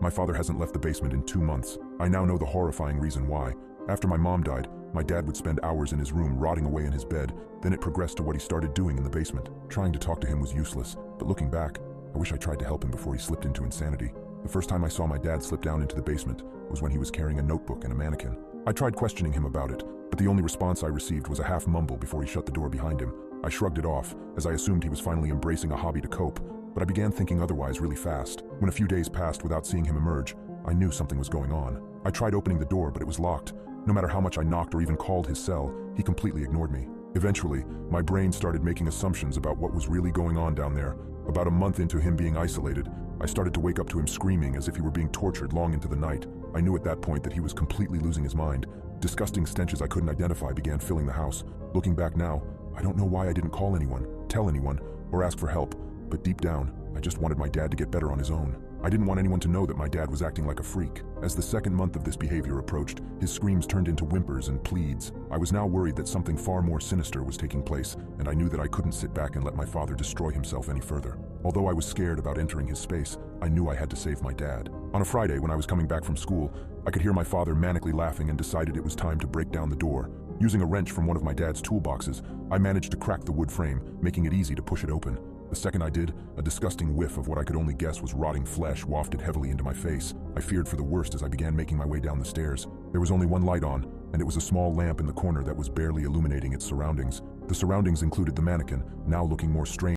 My father hasn't left the basement in 2 months. I now know the horrifying reason why. After my mom died, my dad would spend hours in his room rotting away in his bed. Then it progressed to what he started doing in the basement. Trying to talk to him was useless, but looking back, I wish I tried to help him before he slipped into insanity. The first time I saw my dad slip down into the basement was when he was carrying a notebook and a mannequin. I tried questioning him about it, but the only response I received was a half mumble before he shut the door behind him. I shrugged it off, as I assumed he was finally embracing a hobby to cope, but I began thinking otherwise really fast. When a few days passed without seeing him emerge, I knew something was going on. I tried opening the door, but it was locked. No matter how much I knocked or even called his cell, he completely ignored me. Eventually, my brain started making assumptions about what was really going on down there. About a month into him being isolated, I started to wake up to him screaming as if he were being tortured long into the night. I knew at that point that he was completely losing his mind. Disgusting stenches I couldn't identify began filling the house. Looking back now, I don't know why I didn't call anyone, tell anyone, or ask for help, but deep down, I just wanted my dad to get better on his own. I didn't want anyone to know that my dad was acting like a freak. As the second month of this behavior approached, his screams turned into whimpers and pleads. I was now worried that something far more sinister was taking place, and I knew that I couldn't sit back and let my father destroy himself any further. Although I was scared about entering his space, I knew I had to save my dad. On a Friday, when I was coming back from school, I could hear my father manically laughing and decided it was time to break down the door. Using a wrench from one of my dad's toolboxes, I managed to crack the wood frame, making it easy to push it open. The second I did, a disgusting whiff of what I could only guess was rotting flesh wafted heavily into my face. I feared for the worst as I began making my way down the stairs. There was only one light on, and it was a small lamp in the corner that was barely illuminating its surroundings. The surroundings included the mannequin, now looking more strange